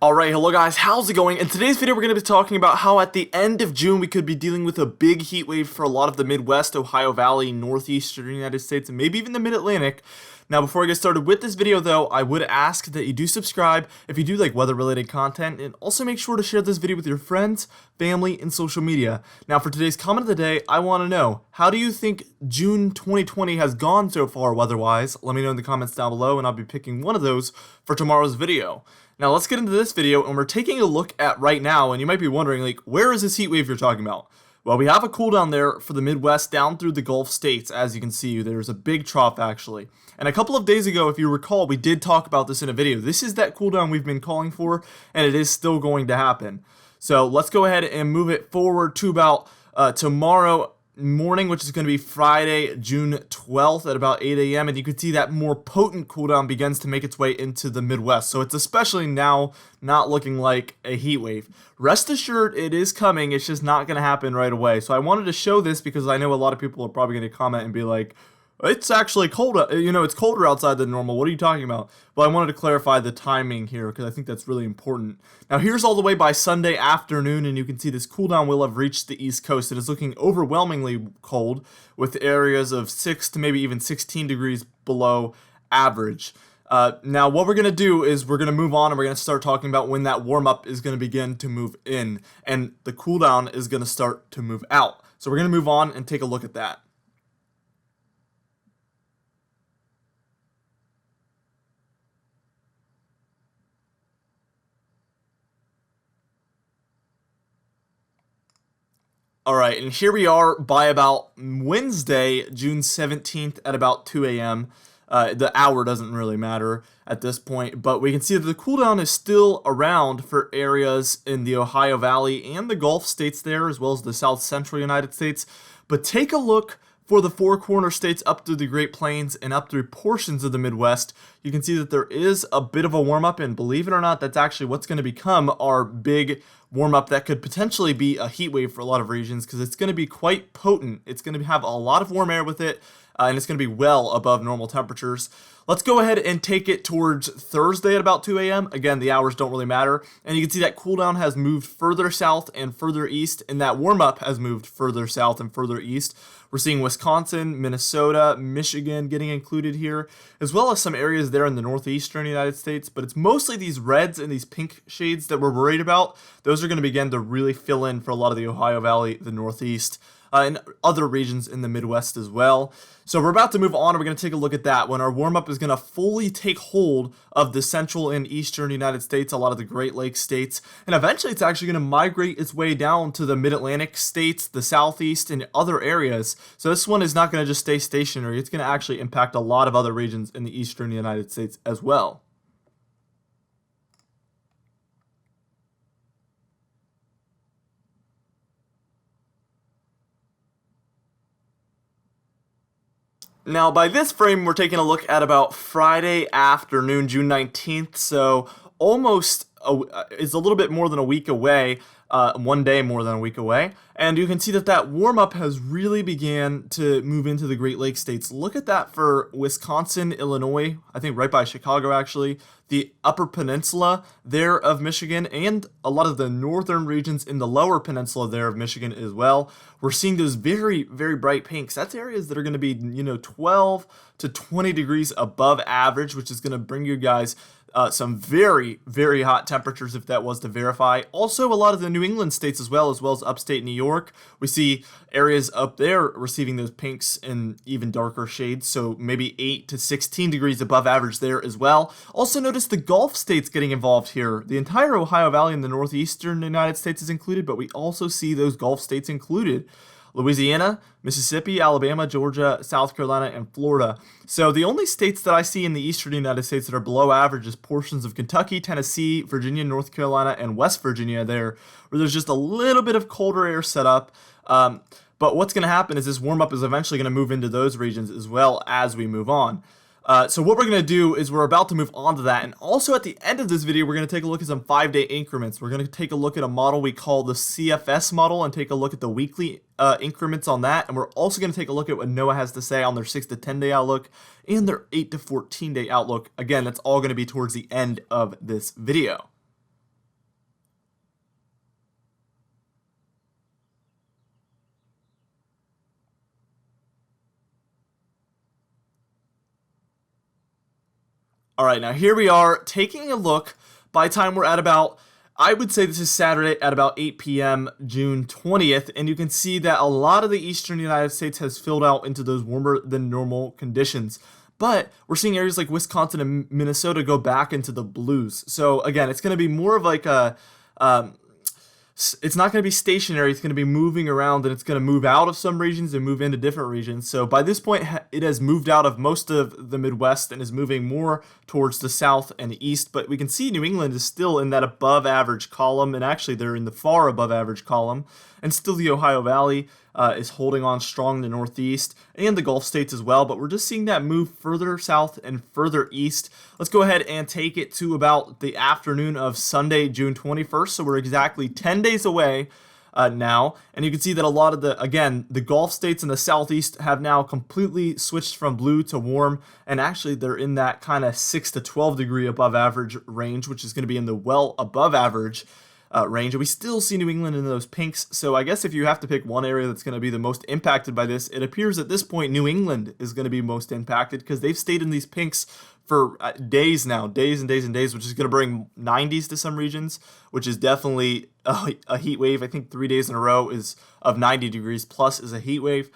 Alright, hello guys, how's it going? In today's video we're going to be talking about how at the end of June we could be dealing with a big heat wave for a lot of the Midwest, Ohio Valley, northeastern United States, and maybe even the Mid-Atlantic. Now before I get started with this video though, I would ask that you do subscribe if you do like weather related content, and also make sure to share this video with your friends, family, and social media. Now for today's comment of the day, I want to know, how do you think June 2020 has gone so far weather-wise? Let me know in the comments down below and I'll be picking one of those for tomorrow's video. Now let's get into this video, and we're taking a look at right now, and you might be wondering, like, where is this heat wave you're talking about? Well, we have a cool down there for the Midwest down through the Gulf states. As you can see, there's a big trough actually. And a couple of days ago, if you recall, we did talk about this in a video. This is that cool down we've been calling for, and it is still going to happen. So let's go ahead and move it forward to about tomorrow morning, which is going to be Friday, June 12th at about 8 a.m. And you can see that more potent cool down begins to make its way into the Midwest. So it's especially now not looking like a heat wave. Rest assured, it is coming. It's just not going to happen right away. So I wanted to show this because I know a lot of people are probably going to comment and be like, it's actually cold, it's colder outside than normal. What are you talking about? But I wanted to clarify the timing here because I think that's really important. Now here's all the way by Sunday afternoon, and you can see this cool down will have reached the East Coast. It is looking overwhelmingly cold with areas of 6 to maybe even 16 degrees below average. Now what we're going to do is we're going to move on, and we're going to start talking about when that warm up is going to begin to move in and the cool down is going to start to move out. So we're going to move on and take a look at that. Alright, and here we are by about Wednesday, June 17th at about 2 a.m. The hour doesn't really matter at this point, but we can see that the cool down is still around for areas in the Ohio Valley and the Gulf states there, as well as the South Central United States. But take a look for the Four Corner states up through the Great Plains and up through portions of the Midwest. You can see that there is a bit of a warm-up, and believe it or not, that's actually what's going to become our big warm-up that could potentially be a heat wave for a lot of regions, because it's going to be quite potent. It's going to have a lot of warm air with it, and it's going to be well above normal temperatures. Let's go ahead and take it towards Thursday at about 2 a.m. Again, the hours don't really matter. And you can see that cool down has moved further south and further east, and that warm-up has moved further south and further east. We're seeing Wisconsin, Minnesota, Michigan getting included here, as well as some areas there in the northeastern United States. But it's mostly these reds and these pink shades that we're worried about. Those are going to begin to really fill in for a lot of the Ohio Valley, the Northeast, and other regions in the Midwest as well. So we're about to move on, and we're going to take a look at that when our warm-up is going to fully take hold of the central and eastern United States, a lot of the Great Lakes states, and eventually it's actually going to migrate its way down to the Mid-Atlantic states, the Southeast, and other areas. So this one is not going to just stay stationary. It's going to actually impact a lot of other regions in the eastern United States as well. Now, by this frame, we're taking a look at about Friday afternoon, June 19th, so almost it's a little bit more than a week away, one day more than a week away, and you can see that that warm-up has really began to move into the Great Lakes states. Look at that for Wisconsin, Illinois, I think right by Chicago actually, the Upper Peninsula there of Michigan, and a lot of the northern regions in the Lower Peninsula there of Michigan as well. We're seeing those very, very bright pinks. That's areas that are going to be, 12 to 20 degrees above average, which is going to bring you guys some very, very hot temperatures if that was to verify. Also, a lot of the New England states as well as upstate New York. We see areas up there receiving those pinks in even darker shades, so maybe 8 to 16 degrees above average there as well. Also notice the Gulf states getting involved here. The entire Ohio Valley and the northeastern United States is included, but we also see those Gulf states included. Louisiana, Mississippi, Alabama, Georgia, South Carolina, and Florida. So the only states that I see in the eastern United States that are below average is portions of Kentucky, Tennessee, Virginia, North Carolina, and West Virginia there, where there's just a little bit of colder air set up. But what's going to happen is this warm-up is eventually going to move into those regions as well as we move on. So what we're going to do is we're about to move on to that, and also at the end of this video we're going to take a look at some 5-day increments. We're going to take a look at a model we call the CFS model and take a look at the weekly increments on that, and we're also going to take a look at what NOAA has to say on their 6 to 10 day outlook and their 8 to 14 day outlook. Again, that's all going to be towards the end of this video. All right, now here we are taking a look. By the time we're at about, I would say this is Saturday at about 8 p.m. June 20th, and you can see that a lot of the eastern United States has filled out into those warmer than normal conditions. But we're seeing areas like Wisconsin and Minnesota go back into the blues. So again, it's going to be more of like a it's not going to be stationary. It's going to be moving around, and it's going to move out of some regions and move into different regions. So by this point, it has moved out of most of the Midwest and is moving more towards the south and east. But we can see New England is still in that above average column, and actually they're in the far above average column. And still the Ohio Valley is holding on strong in the Northeast and the Gulf states as well, but we're just seeing that move further south and further east. Let's go ahead and take it to about the afternoon of Sunday, June 21st, so we're exactly 10 days away now, and you can see that a lot of the Gulf states in the southeast have now completely switched from blue to warm, and actually they're in that kind of 6 to 12 degree above average range, which is going to be in the well above average range, and we still see New England in those pinks. So I guess if you have to pick one area that's going to be the most impacted by this, it appears at this point New England is going to be most impacted because they've stayed in these pinks for days now, days and days and days, which is going to bring 90s to some regions, which is definitely a heat wave. I think 3 days in a row is of 90 degrees plus is a heat wave.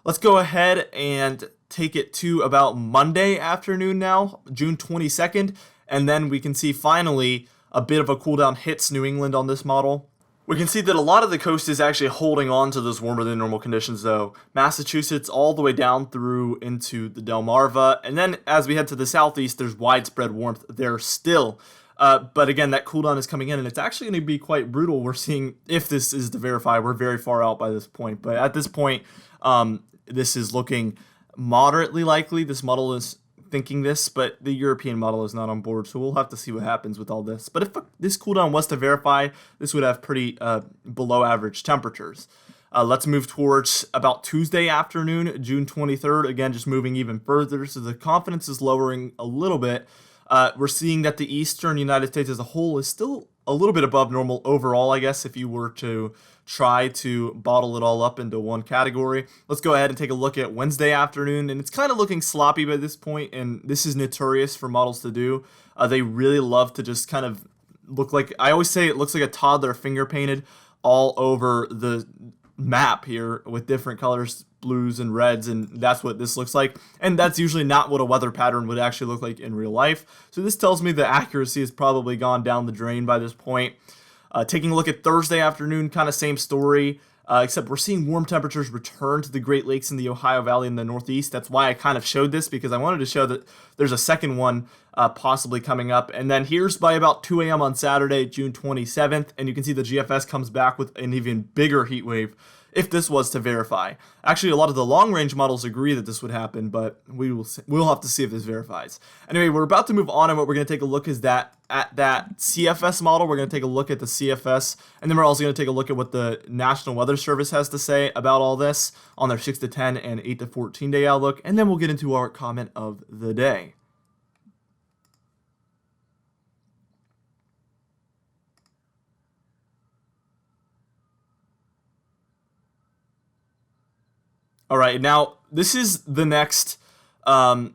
Let's go ahead and take it to about Monday afternoon now, June 22nd, and then we can see finally a bit of a cool down hits New England on this model. We can see that a lot of the coast is actually holding on to those warmer than normal conditions though. Massachusetts all the way down through into the Delmarva, and then as we head to the southeast, there's widespread warmth there still. But again, that cool down is coming in, and it's actually going to be quite brutal. We're seeing, if this is to verify, we're very far out by this point. But at this point, this is looking moderately likely. This model is thinking this, but the European model is not on board, so we'll have to see what happens with all this. But if this cooldown was to verify, this would have pretty below average temperatures. Let's move towards about Tuesday afternoon, June 23rd, again just moving even further, so the confidence is lowering a little bit. We're seeing that the eastern United States as a whole is still a little bit above normal overall, I guess, if you were to try to bottle it all up into one category. Let's go ahead and take a look at Wednesday afternoon, and it's kind of looking sloppy by this point, and this is notorious for models to do. They really love to just kind of look like, I always say it looks like a toddler finger painted all over the map here with different colors, blues and reds, and that's what this looks like, and that's usually not what a weather pattern would actually look like in real life. So this tells me the accuracy has probably gone down the drain by this point. Taking a look at Thursday afternoon, kind of same story, except we're seeing warm temperatures return to the Great Lakes in the Ohio Valley in the Northeast. That's why I kind of showed this, because I wanted to show that there's a second one possibly coming up. And then here's by about 2 a.m. on Saturday, June 27th, and you can see the GFS comes back with an even bigger heat wave if this was to verify. Actually, a lot of the long-range models agree that this would happen, but we'll have to see if this verifies. Anyway, we're about to move on, and what we're going to take a look is that at that CFS model, we're going to take a look at the CFS, and then we're also going to take a look at what the National Weather Service has to say about all this on their 6 to 10 and 8 to 14 day outlook, and then we'll get into our comment of the day. All right, now this is the next, I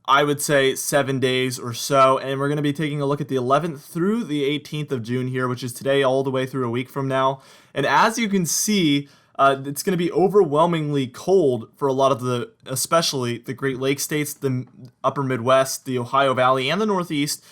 would say 7 days or so, and we're going to be taking a look at the 11th through the 18th of June here, which is today all the way through a week from now. And as you can see, it's going to be overwhelmingly cold for a lot of especially the Great Lakes states, the upper Midwest, the Ohio Valley, and the Northeast.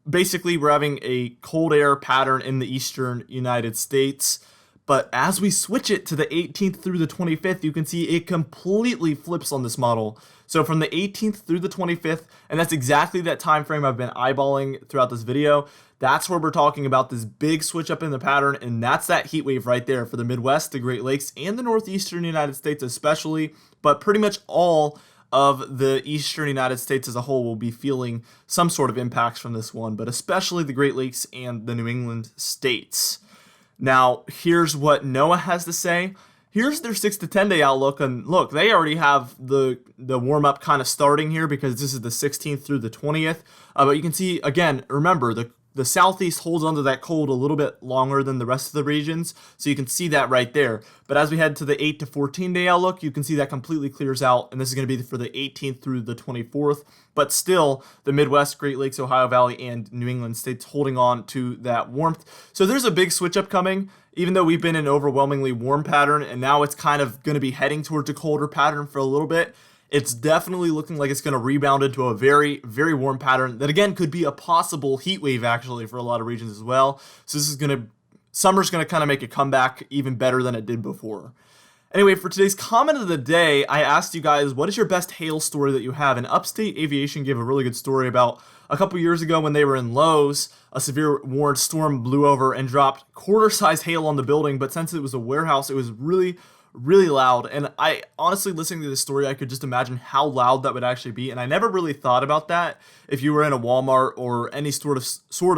Basically, we're having a cold air pattern in the eastern United States. But as we switch it to the 18th through the 25th, you can see it completely flips on this model. So from the 18th through the 25th, and that's exactly that time frame I've been eyeballing throughout this video, that's where we're talking about this big switch up in the pattern, and that's that heat wave right there for the Midwest, the Great Lakes, and the northeastern United States especially, but pretty much all of the eastern United States as a whole will be feeling some sort of impacts from this one, but especially the Great Lakes and the New England states. Now, here's what NOAA has to say. Here's their 6 to 10 day outlook, and look, they already have the warm up kind of starting here because this is the 16th through the 20th. But you can see, again, remember, the the southeast holds onto that cold a little bit longer than the rest of the regions, so you can see that right there. But as we head to the 8 to 14 day outlook, you can see that completely clears out, and this is going to be for the 18th through the 24th. But still, the Midwest, Great Lakes, Ohio Valley, and New England states holding on to that warmth. So there's a big switch up coming, even though we've been in an overwhelmingly warm pattern, and now it's kind of going to be heading towards a colder pattern for a little bit. It's definitely looking like it's going to rebound into a very, very warm pattern that, again, could be a possible heat wave, actually, for a lot of regions as well. So this is going to, summer's going to kind of make a comeback even better than it did before. Anyway, for today's comment of the day, I asked you guys, what is your best hail story that you have? And Upstate Aviation gave a really good story about a couple years ago when they were in Lowe's, a severe warned storm blew over and dropped quarter-size hail on the building, but since it was a warehouse, it was really loud. And I honestly, listening to this story, I could just imagine how loud that would actually be, and I never really thought about that. If you were in a Walmart or any sort of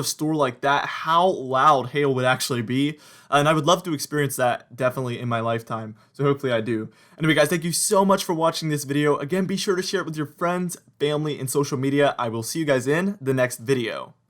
store like that, how loud hail would actually be, and I would love to experience that definitely in my lifetime, so hopefully I do. Anyway guys, thank you so much for watching this video. Again, be sure to share it with your friends, family, and social media. I will see you guys in the next video.